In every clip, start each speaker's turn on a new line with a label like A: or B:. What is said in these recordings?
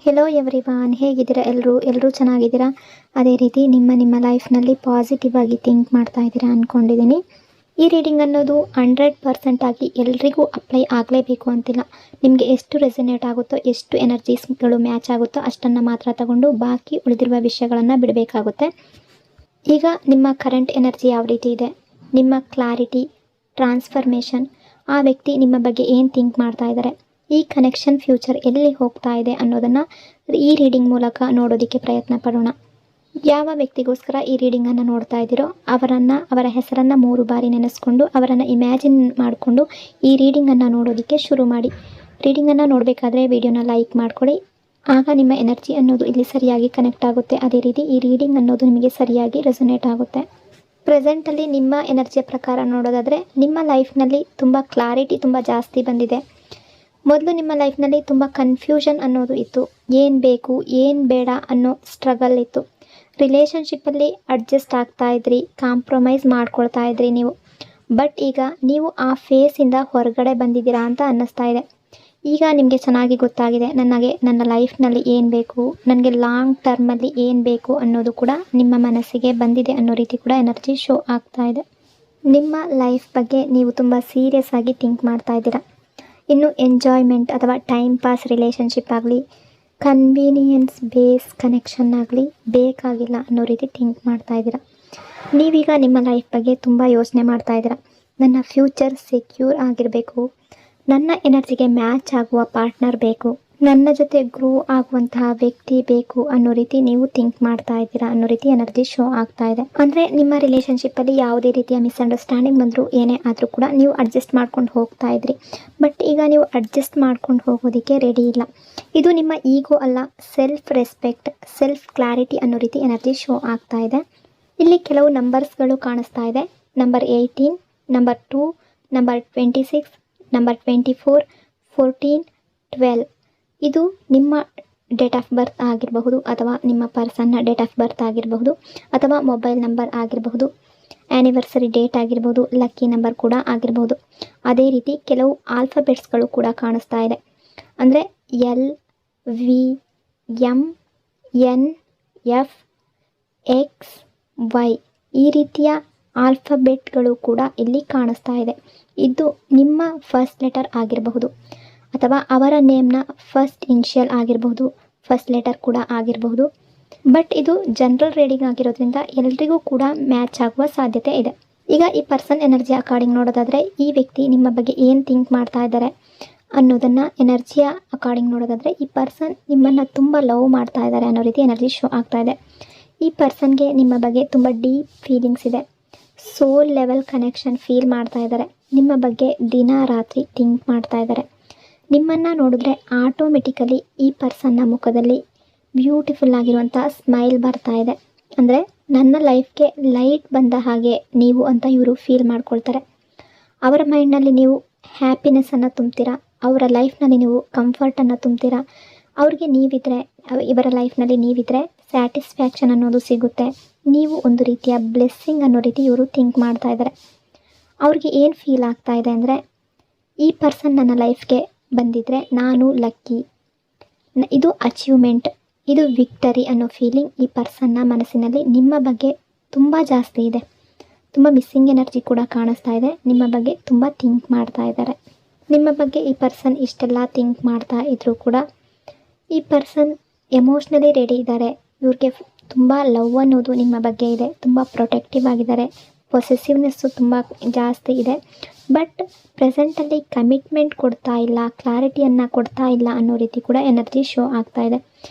A: Hello everyone, ಹೇಗಿದ್ದೀರಾ? ಎಲ್ಲರೂ ಚೆನ್ನಾಗಿದ್ದೀರಾ? ಅದೇ ರೀತಿ ನಿಮ್ಮ ಲೈಫ್ನಲ್ಲಿ ಪಾಸಿಟಿವ್ ಆಗಿ ಥಿಂಕ್ ಮಾಡ್ತಾ ಇದ್ದೀರಾ ಅಂದ್ಕೊಂಡಿದ್ದೀನಿ. ಈ ರೀಡಿಂಗ್ ಅನ್ನೋದು 100% ಆಗಿ ಎಲ್ರಿಗೂ ಅಪ್ಲೈ ಆಗಲೇಬೇಕು ಅಂತಿಲ್ಲ. ನಿಮಗೆ ಎಷ್ಟು ರೆಸನೇಟ್ ಆಗುತ್ತೋ, ಎಷ್ಟು ಎನರ್ಜೀಸ್ಗಳು ಮ್ಯಾಚ್ ಆಗುತ್ತೋ ಅಷ್ಟನ್ನು ಮಾತ್ರ ತಗೊಂಡು ಬಾಕಿ ಉಳಿದಿರುವ ವಿಷಯಗಳನ್ನು ಬಿಡಬೇಕಾಗುತ್ತೆ. ಈಗ ನಿಮ್ಮ ಕರೆಂಟ್ ಎನರ್ಜಿ ಯಾವ ರೀತಿ ಇದೆ, ನಿಮ್ಮ ಕ್ಲಾರಿಟಿ, ಟ್ರಾನ್ಸ್ಫರ್ಮೇಷನ್, ಆ ವ್ಯಕ್ತಿ ನಿಮ್ಮ ಬಗ್ಗೆ ಏನು ಥಿಂಕ್ ಮಾಡ್ತಾ ಇದ್ದಾರೆ, ಈ ಕನೆಕ್ಷನ್ ಫ್ಯೂಚರ್ ಎಲ್ಲಿ ಹೋಗ್ತಾ ಇದೆ ಅನ್ನೋದನ್ನು ಈ ರೀಡಿಂಗ್ ಮೂಲಕ ನೋಡೋದಕ್ಕೆ ಪ್ರಯತ್ನ ಪಡೋಣ. ಯಾವ ವ್ಯಕ್ತಿಗೋಸ್ಕರ ಈ ರೀಡಿಂಗನ್ನು ನೋಡ್ತಾ ಇದ್ದೀರೋ ಅವರ ಹೆಸರನ್ನು 3 ಬಾರಿ ನೆನೆಸ್ಕೊಂಡು ಅವರನ್ನು ಇಮ್ಯಾಜಿನ್ ಮಾಡಿಕೊಂಡು ಈ ರೀಡಿಂಗನ್ನು ನೋಡೋದಕ್ಕೆ ಶುರು ಮಾಡಿ. ರೀಡಿಂಗನ್ನು ನೋಡಬೇಕಾದ್ರೆ ವಿಡಿಯೋನ ಲೈಕ್ ಮಾಡ್ಕೊಳ್ಳಿ. ಆಗ ನಿಮ್ಮ ಎನರ್ಜಿ ಅನ್ನೋದು ಇಲ್ಲಿ ಸರಿಯಾಗಿ ಕನೆಕ್ಟ್ ಆಗುತ್ತೆ. ಅದೇ ರೀತಿ ಈ ರೀಡಿಂಗ್ ಅನ್ನೋದು ನಿಮಗೆ ಸರಿಯಾಗಿ ರೆಸೊನೇಟ್ ಆಗುತ್ತೆ. ಪ್ರೆಸೆಂಟಲ್ಲಿ ನಿಮ್ಮ ಎನರ್ಜಿಯ ಪ್ರಕಾರ ನೋಡೋದಾದರೆ ನಿಮ್ಮ ಲೈಫ್ನಲ್ಲಿ ತುಂಬ ಕ್ಲಾರಿಟಿ ತುಂಬ ಜಾಸ್ತಿ ಬಂದಿದೆ. ಮೊದಲು ನಿಮ್ಮ ಲೈಫ್ನಲ್ಲಿ ತುಂಬ ಕನ್ಫ್ಯೂಷನ್ ಅನ್ನೋದು ಇತ್ತು. ಏನು ಬೇಕು ಏನು ಬೇಡ ಅನ್ನೋ ಸ್ಟ್ರಗಲ್ ಇತ್ತು. ರಿಲೇಷನ್ಶಿಪ್ಪಲ್ಲಿ ಅಡ್ಜಸ್ಟ್ ಆಗ್ತಾ ಇದ್ರಿ, ಕಾಂಪ್ರಮೈಸ್ ಮಾಡ್ಕೊಳ್ತಾ ಇದ್ರಿ ನೀವು. ಬಟ್ ಈಗ ನೀವು ಆ ಫೇಸಿಂದ ಹೊರಗಡೆ ಬಂದಿದ್ದೀರಾ ಅಂತ ಅನ್ನಿಸ್ತಾ ಇದೆ. ಈಗ ನಿಮಗೆ ಚೆನ್ನಾಗಿ ಗೊತ್ತಾಗಿದೆ, ನನ್ನ ಲೈಫ್ನಲ್ಲಿ ಏನು ಬೇಕು, ನನಗೆ ಲಾಂಗ್ ಟರ್ಮಲ್ಲಿ ಏನು ಬೇಕು ಅನ್ನೋದು ಕೂಡ ನಿಮ್ಮ ಮನಸ್ಸಿಗೆ ಬಂದಿದೆ ಅನ್ನೋ ರೀತಿ ಕೂಡ ಎನರ್ಜಿ ಶೋ ಆಗ್ತಾ ಇದೆ. ನಿಮ್ಮ ಲೈಫ್ ಬಗ್ಗೆ ನೀವು ತುಂಬ ಸೀರಿಯಸ್ ಆಗಿ ಥಿಂಕ್ ಮಾಡ್ತಾ ಇದ್ದೀರಾ. ಇನ್ನು ಎಂಜಾಯ್ಮೆಂಟ್ ಅಥವಾ ಟೈಮ್ ಪಾಸ್ ರಿಲೇಷನ್ಶಿಪ್ ಆಗಲಿ, ಕನ್ವೀನಿಯನ್ಸ್ ಬೇಸ್ ಕನೆಕ್ಷನ್ ಆಗಲಿ ಬೇಕಾಗಿಲ್ಲ ಅನ್ನೋ ರೀತಿ ಥಿಂಕ್ ಮಾಡ್ತಾ ಇದ್ದೀರಾ. ನೀವೀಗ ನಿಮ್ಮ ಲೈಫ್ ಬಗ್ಗೆ ತುಂಬ ಯೋಚನೆ ಮಾಡ್ತಾ ಇದ್ದೀರಾ. ನನ್ನ ಫ್ಯೂಚರ್ ಸೆಕ್ಯೂರ್ ಆಗಿರಬೇಕು, ನನ್ನ ಎನರ್ಜಿಗೆ ಮ್ಯಾಚ್ ಆಗುವ ಪಾರ್ಟ್ನರ್ ಬೇಕು, ನನ್ನ ಜೊತೆ ಗ್ರೋ ಆಗುವಂತಹ ವ್ಯಕ್ತಿ ಬೇಕು ಅನ್ನೋ ರೀತಿ ನೀವು ಥಿಂಕ್ ಮಾಡ್ತಾ ಇದ್ದೀರಾ ಅನ್ನೋ ರೀತಿ ಎನರ್ಜಿ ಶೋ ಆಗ್ತಾ ಇದೆ. ಅಂದರೆ ನಿಮ್ಮ ರಿಲೇಷನ್ಶಿಪ್ಪಲ್ಲಿ ಯಾವುದೇ ರೀತಿಯ ಮಿಸ್ಅಂಡರ್ಸ್ಟ್ಯಾಂಡಿಂಗ್ ಬಂದರೂ ಏನೇ ಆದರೂ ಕೂಡ ನೀವು ಅಡ್ಜಸ್ಟ್ ಮಾಡ್ಕೊಂಡು ಹೋಗ್ತಾ ಇದ್ರಿ. ಬಟ್ ಈಗ ನೀವು ಅಡ್ಜಸ್ಟ್ ಮಾಡ್ಕೊಂಡು ಹೋಗೋದಕ್ಕೆ ರೆಡಿ ಇಲ್ಲ. ಇದು ನಿಮ್ಮ ಈಗೋ ಅಲ್ಲ, ಸೆಲ್ಫ್ ರೆಸ್ಪೆಕ್ಟ್, ಸೆಲ್ಫ್ ಕ್ಲಾರಿಟಿ ಅನ್ನೋ ರೀತಿ ಎನರ್ಜಿ ಶೋ ಆಗ್ತಾ ಇದೆ. ಇಲ್ಲಿ ಕೆಲವು ನಂಬರ್ಸ್ಗಳು ಕಾಣಿಸ್ತಾ ಇದೆ. Number 18, number 2, number 26, number 24, 14, 12. ಇದು ನಿಮ್ಮ ಡೇಟ್ ಆಫ್ ಬರ್ತ್ ಆಗಿರಬಹುದು, ಅಥವಾ ನಿಮ್ಮ ಪರ್ಸನ್ನ ಡೇಟ್ ಆಫ್ ಬರ್ತ್ ಆಗಿರಬಹುದು, ಅಥವಾ ಮೊಬೈಲ್ ನಂಬರ್ ಆಗಿರಬಹುದು, ಆ್ಯನಿವರ್ಸರಿ ಡೇಟ್ ಆಗಿರ್ಬೋದು, ಲಕ್ಕಿ ನಂಬರ್ ಕೂಡ ಆಗಿರಬಹುದು. ಅದೇ ರೀತಿ ಕೆಲವು ಆಲ್ಫಾಬೆಟ್ಸ್ಗಳು ಕೂಡ ಕಾಣಿಸ್ತಾ ಇದೆ. ಅಂದರೆ LVMNF XY ಈ ರೀತಿಯ ಆಲ್ಫಾಬೆಟ್ಗಳು ಕೂಡ ಇಲ್ಲಿ ಕಾಣಿಸ್ತಾ ಇದೆ. ಇದು ನಿಮ್ಮ ಫಸ್ಟ್ ಲೆಟರ್ ಆಗಿರಬಹುದು, ಅಥವಾ ಅವರ ನೇಮ್ನ ಫಸ್ಟ್ ಇನಿಷಿಯಲ್ ಆಗಿರಬಹುದು, ಫಸ್ಟ್ ಲೆಟರ್ ಕೂಡ ಆಗಿರಬಹುದು. ಬಟ್ ಇದು ಜನರಲ್ ರೀಡಿಂಗ್ ಆಗಿರೋದ್ರಿಂದ ಎಲ್ರಿಗೂ ಕೂಡ ಮ್ಯಾಚ್ ಆಗುವ ಸಾಧ್ಯತೆ ಇದೆ. ಈಗ ಈ ಪರ್ಸನ್ ಎನರ್ಜಿ ಅಕಾರ್ಡಿಂಗ್ ನೋಡೋದಾದರೆ ಈ ವ್ಯಕ್ತಿ ನಿಮ್ಮ ಬಗ್ಗೆ ಏನು ಥಿಂಕ್ ಮಾಡ್ತಾ ಇದ್ದಾರೆ ಅನ್ನೋದನ್ನು ಎನರ್ಜಿಯ ಅಕಾರ್ಡಿಂಗ್ ನೋಡೋದಾದರೆ ಈ ಪರ್ಸನ್ ನಿಮ್ಮನ್ನು ತುಂಬ ಲವ್ ಮಾಡ್ತಾ ಇದ್ದಾರೆ ಅನ್ನೋ ರೀತಿ ಎನರ್ಜಿ ಶೋ ಆಗ್ತಾ ಇದೆ. ಈ ಪರ್ಸನ್ಗೆ ನಿಮ್ಮ ಬಗ್ಗೆ ತುಂಬ ಡೀಪ್ ಫೀಲಿಂಗ್ಸ್ ಇದೆ. ಸೋಲ್ ಲೆವೆಲ್ ಕನೆಕ್ಷನ್ ಫೀಲ್ ಮಾಡ್ತಾ ಇದ್ದಾರೆ. ನಿಮ್ಮ ಬಗ್ಗೆ ದಿನ ರಾತ್ರಿ ಥಿಂಕ್ ಮಾಡ್ತಾ ಇದ್ದಾರೆ. ನಿಮ್ಮನ್ನು ನೋಡಿದ್ರೆ ಆಟೋಮೆಟಿಕಲಿ ಈ ಪರ್ಸನ್ನ ಮುಖದಲ್ಲಿ ಬ್ಯೂಟಿಫುಲ್ ಆಗಿರುವಂಥ ಸ್ಮೈಲ್ ಬರ್ತಾ ಇದೆ. ಅಂದರೆ ನನ್ನ ಲೈಫ್ಗೆ ಲೈಟ್ ಬಂದ ಹಾಗೆ ನೀವು ಅಂತ ಇವರು ಫೀಲ್ ಮಾಡ್ಕೊಳ್ತಾರೆ. ಅವರ ಮೈಂಡ್ನಲ್ಲಿ ನೀವು ಹ್ಯಾಪಿನೆಸ್ಸನ್ನು ತುಂಬ್ತೀರಾ, ಅವರ ಲೈಫ್ನಲ್ಲಿ ನೀವು ಕಂಫರ್ಟನ್ನು ತುಂಬ್ತೀರಾ. ಅವ್ರಿಗೆ ನೀವಿದ್ರೆ, ಇವರ ಲೈಫ್ನಲ್ಲಿ ನೀವಿದ್ರೆ ಸ್ಯಾಟಿಸ್ಫ್ಯಾಕ್ಷನ್ ಅನ್ನೋದು ಸಿಗುತ್ತೆ. ನೀವು ಒಂದು ರೀತಿಯ ಬ್ಲೆಸ್ಸಿಂಗ್ ಅನ್ನೋ ರೀತಿ ಇವರು ಥಿಂಕ್ ಮಾಡ್ತಾ ಇದ್ದಾರೆ. ಅವ್ರಿಗೆ ಏನು ಫೀಲ್ ಆಗ್ತಾ ಇದೆ ಅಂದರೆ ಈ ಪರ್ಸನ್ ನನ್ನ ಲೈಫ್ಗೆ ಬಂದಿದ್ದರೆ ನಾನು ಲಕ್ಕಿ, ಇದು ಅಚೀವ್ಮೆಂಟ್, ಇದು ವಿಕ್ಟರಿ ಅನ್ನೋ ಫೀಲಿಂಗ್ ಈ ಪರ್ಸನ್ನ ಮನಸ್ಸಿನಲ್ಲಿ ನಿಮ್ಮ ಬಗ್ಗೆ ತುಂಬ ಜಾಸ್ತಿ ಇದೆ. ತುಂಬ ಮಿಸ್ಸಿಂಗ್ ಎನರ್ಜಿ ಕೂಡ ಕಾಣಿಸ್ತಾ ಇದೆ. ನಿಮ್ಮ ಬಗ್ಗೆ ತುಂಬ ಥಿಂಕ್ ಮಾಡ್ತಾ ಇದ್ದಾರೆ. ನಿಮ್ಮ ಬಗ್ಗೆ ಈ ಪರ್ಸನ್ ಇಷ್ಟೆಲ್ಲ ಥಿಂಕ್ ಮಾಡ್ತಾ ಇದ್ದರೂ ಕೂಡ ಈ ಪರ್ಸನ್ ಎಮೋಷ್ನಲಿ ರೆಡಿ ಇದ್ದಾರೆ. ಇವ್ರಿಗೆ ತುಂಬ ಲವ್ ಅನ್ನೋದು ನಿಮ್ಮ ಬಗ್ಗೆ ಇದೆ. ತುಂಬ ಪ್ರೊಟೆಕ್ಟಿವ್ ಆಗಿದ್ದಾರೆ. ಪೊಸೆಸಿವ್ನೆಸ್ಸು ತುಂಬ ಜಾಸ್ತಿ ಇದೆ. ಬಟ್ ಪ್ರೆಸೆಂಟಲ್ಲಿ ಕಮಿಟ್ಮೆಂಟ್ ಕೊಡ್ತಾ ಇಲ್ಲ, ಕ್ಲಾರಿಟಿಯನ್ನು ಕೊಡ್ತಾ ಇಲ್ಲ ಅನ್ನೋ ರೀತಿ ಕೂಡ ಎನರ್ಜಿ ಶೋ ಆಗ್ತಾ ಇದೆ.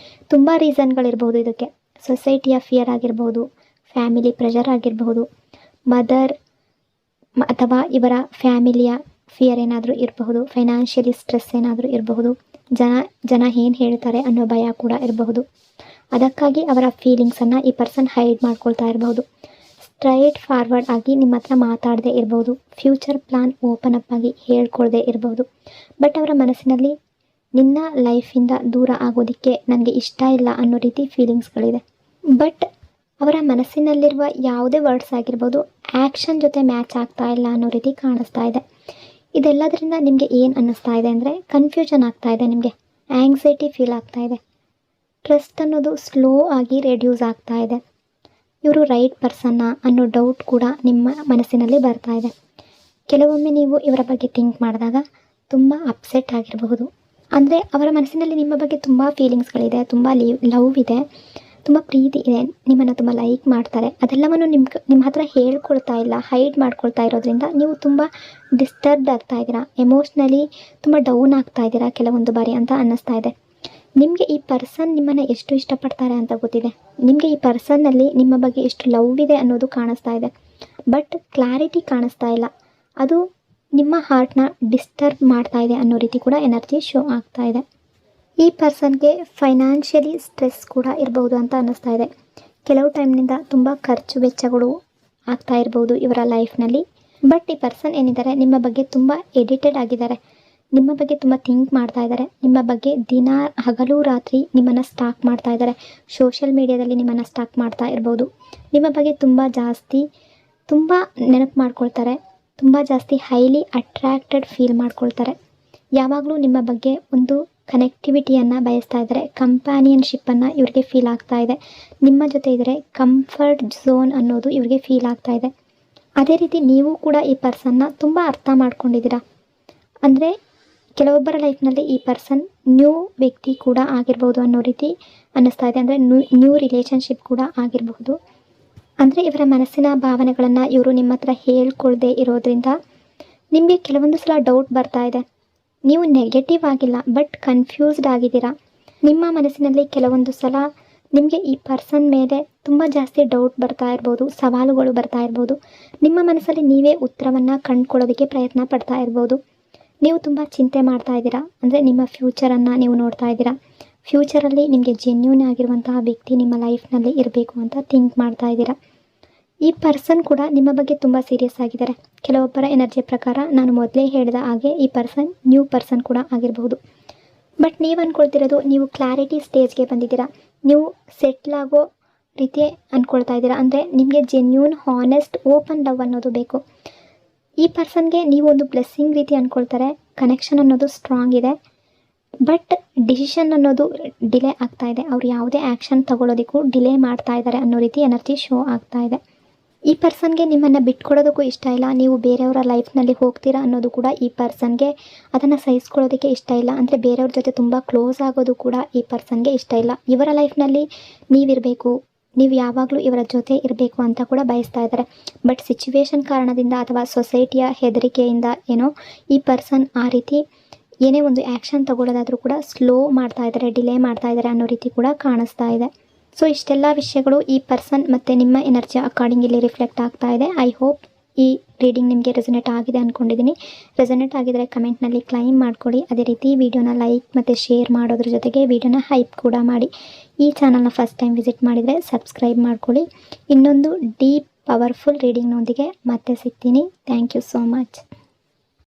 A: ತುಂಬ ರೀಸನ್ಗಳಿರ್ಬೋದು ಇದಕ್ಕೆ. ಸೊಸೈಟಿಯ ಫಿಯರ್ ಆಗಿರ್ಬೋದು, ಫ್ಯಾಮಿಲಿ ಪ್ರೆಷರ್ ಆಗಿರಬಹುದು, ಮದರ್ ಅಥವಾ ಇವರ ಫ್ಯಾಮಿಲಿಯ ಫಿಯರ್ ಏನಾದರೂ ಇರಬಹುದು, ಫೈನಾನ್ಷಿಯಲಿ ಸ್ಟ್ರೆಸ್ ಏನಾದರೂ ಇರಬಹುದು, ಜನ ಏನು ಹೇಳ್ತಾರೆ ಅನ್ನೋ ಭಯ ಕೂಡ ಇರಬಹುದು. ಅದಕ್ಕಾಗಿ ಅವರ ಫೀಲಿಂಗ್ಸನ್ನು ಈ ಪರ್ಸನ್ ಹೈಡ್ ಮಾಡ್ಕೊಳ್ತಾ ಇರಬಹುದು. ಸ್ಟ್ರೈಟ್ ಫಾರ್ವರ್ಡ್ ಆಗಿ ನಿಮ್ಮ ಹತ್ರ ಮಾತಾಡದೇ ಇರಬಹುದು. ಫ್ಯೂಚರ್ ಪ್ಲಾನ್ ಓಪನ್ ಅಪ್ ಆಗಿ ಹೇಳ್ಕೊಳ್ದೇ ಇರಬಹುದು. ಬಟ್ ಅವರ ಮನಸ್ಸಿನಲ್ಲಿ ನಿನ್ನ ಲೈಫಿಂದ ದೂರ ಆಗೋದಕ್ಕೆ ನನಗೆ ಇಷ್ಟ ಇಲ್ಲ ಅನ್ನೋ ರೀತಿ ಫೀಲಿಂಗ್ಸ್ಗಳಿದೆ. ಬಟ್ ಅವರ ಮನಸ್ಸಿನಲ್ಲಿರುವ ಯಾವುದೇ ವರ್ಡ್ಸ್ ಆಗಿರ್ಬೋದು ಆ್ಯಕ್ಷನ್ ಜೊತೆ ಮ್ಯಾಚ್ ಆಗ್ತಾ ಇಲ್ಲ ಅನ್ನೋ ರೀತಿ ಕಾಣಿಸ್ತಾ ಇದೆ. ಇದೆಲ್ಲದರಿಂದ ನಿಮಗೆ ಏನು ಅನ್ನಿಸ್ತಾ ಇದೆ ಅಂದರೆ ಕನ್ಫ್ಯೂಷನ್ ಆಗ್ತಾ ಇದೆ, ನಿಮಗೆ ಆ್ಯಂಗ್ಸೈಟಿ ಫೀಲ್ ಆಗ್ತಾ ಇದೆ. ಟ್ರಸ್ಟ್ ಅನ್ನೋದು ಸ್ಲೋ ಆಗಿ ರೆಡ್ಯೂಸ್ ಆಗ್ತಾ ಇದೆ. ಇವರು ರೈಟ್ ಪರ್ಸನ್ನ ಅನ್ನೋ ಡೌಟ್ ಕೂಡ ನಿಮ್ಮ ಮನಸ್ಸಿನಲ್ಲಿ ಬರ್ತಾ ಇದೆ. ಕೆಲವೊಮ್ಮೆ ನೀವು ಇವರ ಬಗ್ಗೆ ಥಿಂಕ್ ಮಾಡಿದಾಗ ತುಂಬ ಅಪ್ಸೆಟ್ ಆಗಿರಬಹುದು. ಅಂದರೆ ಅವರ ಮನಸ್ಸಿನಲ್ಲಿ ನಿಮ್ಮ ಬಗ್ಗೆ ತುಂಬ ಫೀಲಿಂಗ್ಸ್ಗಳಿದೆ, ತುಂಬ ಲವ್ ಇದೆ, ತುಂಬ ಪ್ರೀತಿ ಇದೆ, ನಿಮ್ಮನ್ನು ತುಂಬ ಲೈಕ್ ಮಾಡ್ತಾರೆ. ಅದೆಲ್ಲವನ್ನು ನಿಮ್ಮ ಹತ್ರ ಹೇಳ್ಕೊಳ್ತಾ ಇಲ್ಲ, ಹೈಡ್ ಮಾಡ್ಕೊಳ್ತಾ ಇರೋದ್ರಿಂದ ನೀವು ತುಂಬ ಡಿಸ್ಟರ್ಬ್ಡ್ ಆಗ್ತಾ ಇದ್ದೀರಾ, ಎಮೋಷ್ನಲಿ ತುಂಬ ಡೌನ್ ಆಗ್ತಾ ಇದ್ದೀರಾ ಕೆಲವೊಂದು ಬಾರಿ ಅಂತ ಅನ್ನಿಸ್ತಾ ಇದೆ. ನಿಮಗೆ ಈ ಪರ್ಸನ್ ನಿಮ್ಮನ್ನು ಎಷ್ಟು ಇಷ್ಟಪಡ್ತಾರೆ ಅಂತ ಗೊತ್ತಿದೆ. ನಿಮಗೆ ಈ ಪರ್ಸನ್ನಲ್ಲಿ ನಿಮ್ಮ ಬಗ್ಗೆ ಎಷ್ಟು ಲವ್ ಇದೆ ಅನ್ನೋದು ಕಾಣಿಸ್ತಾ ಇದೆ. ಬಟ್ ಕ್ಲಾರಿಟಿ ಕಾಣಿಸ್ತಾ ಇಲ್ಲ. ಅದು ನಿಮ್ಮ ಹಾರ್ಟ್ನ ಡಿಸ್ಟರ್ಬ್ ಮಾಡ್ತಾ ಇದೆ ಅನ್ನೋ ರೀತಿ ಕೂಡ ಎನರ್ಜಿ ಶೋ ಆಗ್ತಾ ಇದೆ. ಈ ಪರ್ಸನ್ಗೆ ಫೈನಾನ್ಷಿಯಲಿ ಸ್ಟ್ರೆಸ್ ಕೂಡ ಇರಬಹುದು ಅಂತ ಅನ್ನಿಸ್ತಾ ಇದೆ. ಕೆಲವು ಟೈಮ್ನಿಂದ ತುಂಬ ಖರ್ಚು ವೆಚ್ಚಗಳು ಆಗ್ತಾ ಇರ್ಬೋದು ಇವರ ಲೈಫ್ನಲ್ಲಿ. ಬಟ್ ಈ ಪರ್ಸನ್ ಏನಿದ್ದಾರೆ ನಿಮ್ಮ ಬಗ್ಗೆ ತುಂಬ ಎಡಿಟೆಡ್ ಆಗಿದ್ದಾರೆ, ನಿಮ್ಮ ಬಗ್ಗೆ ತುಂಬ ಥಿಂಕ್ ಮಾಡ್ತಾ ಇದ್ದಾರೆ, ನಿಮ್ಮ ಬಗ್ಗೆ ದಿನ ಹಗಲು ರಾತ್ರಿ ನಿಮ್ಮನ್ನು ಸ್ಟಾಕ್ ಮಾಡ್ತಾ ಇದ್ದಾರೆ. ಸೋಷಿಯಲ್ ಮೀಡಿಯಾದಲ್ಲಿ ನಿಮ್ಮನ್ನು ಸ್ಟಾಕ್ ಮಾಡ್ತಾ ಇರ್ಬೋದು. ನಿಮ್ಮ ಬಗ್ಗೆ ತುಂಬ ನೆನಪು ಮಾಡ್ಕೊಳ್ತಾರೆ, ತುಂಬ ಜಾಸ್ತಿ ಹೈಲಿ ಅಟ್ರ್ಯಾಕ್ಟೆಡ್ ಫೀಲ್ ಮಾಡ್ಕೊಳ್ತಾರೆ. ಯಾವಾಗಲೂ ನಿಮ್ಮ ಬಗ್ಗೆ ಒಂದು ಕನೆಕ್ಟಿವಿಟಿಯನ್ನು ಬಯಸ್ತಾ ಇದ್ದಾರೆ, ಕಂಪ್ಯಾನಿಯನ್ಶಿಪ್ಪನ್ನು ಇವ್ರಿಗೆ ಫೀಲ್ ಆಗ್ತಾ ಇದೆ. ನಿಮ್ಮ ಜೊತೆ ಇದ್ದರೆ ಕಂಫರ್ಟ್ ಝೋನ್ ಅನ್ನೋದು ಇವ್ರಿಗೆ ಫೀಲ್ ಆಗ್ತಾ ಇದೆ. ಅದೇ ರೀತಿ ನೀವು ಕೂಡ ಈ ಪರ್ಸನ್ನ ತುಂಬ ಅರ್ಥ ಮಾಡ್ಕೊಂಡಿದ್ದೀರಾ. ಅಂದರೆ ಕೆಲವೊಬ್ಬರ ಲೈಫ್ನಲ್ಲಿ ಈ ಪರ್ಸನ್ ನ್ಯೂ ವ್ಯಕ್ತಿ ಕೂಡ ಆಗಿರ್ಬೋದು ಅನ್ನೋ ರೀತಿ ಅನ್ನಿಸ್ತಾ ಇದೆ. ಅಂದರೆ ನ್ಯೂ ರಿಲೇಷನ್ಶಿಪ್ ಕೂಡ ಆಗಿರಬಹುದು. ಅಂದರೆ ಇವರ ಮನಸ್ಸಿನ ಭಾವನೆಗಳನ್ನು ಇವರು ನಿಮ್ಮ ಹತ್ರ ಹೇಳ್ಕೊಳ್ದೇ ಇರೋದ್ರಿಂದ ನಿಮಗೆ ಕೆಲವೊಂದು ಸಲ ಡೌಟ್ ಬರ್ತಾ ಇದೆ. ನೀವು ನೆಗೆಟಿವ್ ಆಗಿಲ್ಲ, ಬಟ್ ಕನ್ಫ್ಯೂಸ್ಡ್ ಆಗಿದ್ದೀರಾ. ನಿಮ್ಮ ಮನಸ್ಸಿನಲ್ಲಿ ಕೆಲವೊಂದು ಸಲ ನಿಮಗೆ ಈ ಪರ್ಸನ್ ಮೇಲೆ ತುಂಬ ಜಾಸ್ತಿ ಡೌಟ್ ಬರ್ತಾ ಇರ್ಬೋದು, ಸವಾಲುಗಳು ಬರ್ತಾ ಇರ್ಬೋದು. ನಿಮ್ಮ ಮನಸ್ಸಲ್ಲಿ ನೀವೇ ಉತ್ತರವನ್ನು ಕಂಡುಕೊಳ್ಳೋದಕ್ಕೆ ಪ್ರಯತ್ನ ಪಡ್ತಾ ಇರ್ಬೋದು. ನೀವು ತುಂಬ ಚಿಂತೆ ಮಾಡ್ತಾ ಇದ್ದೀರಾ. ಅಂದರೆ ನಿಮ್ಮ ಫ್ಯೂಚರನ್ನು ನೀವು ನೋಡ್ತಾ ಇದ್ದೀರಾ. ಫ್ಯೂಚರಲ್ಲಿ ನಿಮಗೆ ಜೆನ್ಯೂನ್ ಆಗಿರುವಂತಹ ವ್ಯಕ್ತಿ ನಿಮ್ಮ ಲೈಫ್ನಲ್ಲಿ ಇರಬೇಕು ಅಂತ ಥಿಂಕ್ ಮಾಡ್ತಾ ಇದ್ದೀರಾ. ಈ ಪರ್ಸನ್ ಕೂಡ ನಿಮ್ಮ ಬಗ್ಗೆ ತುಂಬ ಸೀರಿಯಸ್ ಆಗಿದ್ದಾರೆ. ಕೆಲವೊಬ್ಬರ ಎನರ್ಜಿ ಪ್ರಕಾರ ನಾನು ಮೊದಲೇ ಹೇಳಿದ ಹಾಗೆ ಈ ಪರ್ಸನ್ ನ್ಯೂ ಪರ್ಸನ್ ಕೂಡ ಆಗಿರಬಹುದು. ಬಟ್ ನೀವು ಅಂದ್ಕೊಳ್ತಿರೋದು ನೀವು ಕ್ಲಾರಿಟಿ ಸ್ಟೇಜ್ಗೆ ಬಂದಿದ್ದೀರಾ, ನೀವು ಸೆಟ್ಲ್ ಆಗೋ ರೀತಿ ಅಂದ್ಕೊಳ್ತಾ ಇದ್ದೀರಾ. ಅಂದರೆ ನಿಮಗೆ ಜೆನ್ಯೂನ್, ಹಾನೆಸ್ಟ್, ಓಪನ್ ಲವ್ ಅನ್ನೋದು ಬೇಕು. ಈ ಪರ್ಸನ್ಗೆ ನೀವು ಒಂದು ಬ್ಲೆಸ್ಸಿಂಗ್ ರೀತಿ ಅಂದ್ಕೊಳ್ತಾರೆ. ಕನೆಕ್ಷನ್ ಅನ್ನೋದು ಸ್ಟ್ರಾಂಗ್ ಇದೆ, ಬಟ್ ಡಿಸಿಷನ್ ಅನ್ನೋದು ಡಿಲೇ ಆಗ್ತಾ ಇದೆ. ಅವ್ರು ಯಾವುದೇ ಆ್ಯಕ್ಷನ್ ತಗೊಳ್ಳೋದಕ್ಕೂ ಡಿಲೇ ಮಾಡ್ತಾ ಇದ್ದಾರೆ ಅನ್ನೋ ರೀತಿ ಎನರ್ಜಿ ಶೋ ಆಗ್ತಾ ಇದೆ. ಈ ಪರ್ಸನ್ಗೆ ನಿಮ್ಮನ್ನು ಬಿಟ್ಕೊಡೋದಕ್ಕೂ ಇಷ್ಟ ಇಲ್ಲ, ನೀವು ಬೇರೆಯವರ ಲೈಫ್ನಲ್ಲಿ ಹೋಗ್ತೀರಾ ಅನ್ನೋದು ಕೂಡ ಈ ಪರ್ಸನ್ಗೆ ಅದನ್ನು ಸಹಿಸ್ಕೊಳ್ಳೋದಕ್ಕೆ ಇಷ್ಟ ಇಲ್ಲ. ಅಂದರೆ ಬೇರೆಯವ್ರ ಜೊತೆ ತುಂಬ ಕ್ಲೋಸ್ ಆಗೋದು ಕೂಡ ಈ ಪರ್ಸನ್ಗೆ ಇಷ್ಟ ಇಲ್ಲ. ಇವರ ಲೈಫ್ನಲ್ಲಿ ನೀವಿರಬೇಕು, ನೀವು ಯಾವಾಗಲೂ ಇವರ ಜೊತೆ ಇರಬೇಕು ಅಂತ ಕೂಡ ಬಯಸ್ತಾ ಇದ್ದಾರೆ. ಬಟ್ ಸಿಚುವೇಶನ್ ಕಾರಣದಿಂದ ಅಥವಾ ಸೊಸೈಟಿಯ ಹೆದರಿಕೆಯಿಂದ ಏನೋ ಈ ಪರ್ಸನ್ ಆ ರೀತಿ ಏನೇ ಒಂದು ಆ್ಯಕ್ಷನ್ ತಗೊಳ್ಳೋದಾದರೂ ಕೂಡ ಸ್ಲೋ ಮಾಡ್ತಾ ಇದ್ದಾರೆ, ಡಿಲೇ ಮಾಡ್ತಾ ಇದ್ದಾರೆ ಅನ್ನೋ ರೀತಿ ಕೂಡ ಕಾಣಿಸ್ತಾ ಇದೆ. ಸೊ ಇಷ್ಟೆಲ್ಲ ವಿಷಯಗಳು ಈ ಪರ್ಸನ್ ಮತ್ತು ನಿಮ್ಮ ಎನರ್ಜಿ ಅಕಾರ್ಡಿಂಗ್ ಇಲ್ಲಿ ರಿಫ್ಲೆಕ್ಟ್ ಆಗ್ತಾ ಇದೆ. ಐ ಹೋಪ್ ಈ ರೀಡಿಂಗ್ ನಿಮಗೆ ರೆಸೊನೇಟ್ ಆಗಿದೆ ಅಂದ್ಕೊಂಡಿದ್ದೀನಿ. ರೆಸೊನೇಟ್ ಆಗಿದರೆ ಕಮೆಂಟ್ನಲ್ಲಿ ಕ್ಲೈಮ್ ಮಾಡ್ಕೊಳ್ಳಿ. ಅದೇ ರೀತಿ ವಿಡಿಯೋನ ಲೈಕ್ ಮತ್ತು ಶೇರ್ ಮಾಡೋದ್ರ ಜೊತೆಗೆ ವಿಡಿಯೋನ ಹೈಪ್ ಕೂಡ ಮಾಡಿ. ಈ ಚಾನಲ್ನ ಫಸ್ಟ್ ಟೈಮ್ ವಿಸಿಟ್ ಮಾಡಿದರೆ ಸಬ್ಸ್ಕ್ರೈಬ್ ಮಾಡ್ಕೊಳ್ಳಿ. ಇನ್ನೊಂದು ಡೀಪ್ ಪವರ್ಫುಲ್ ರೀಡಿಂಗ್ನೊಂದಿಗೆ ಮತ್ತೆ ಸಿಗ್ತೀನಿ. Thank you so much.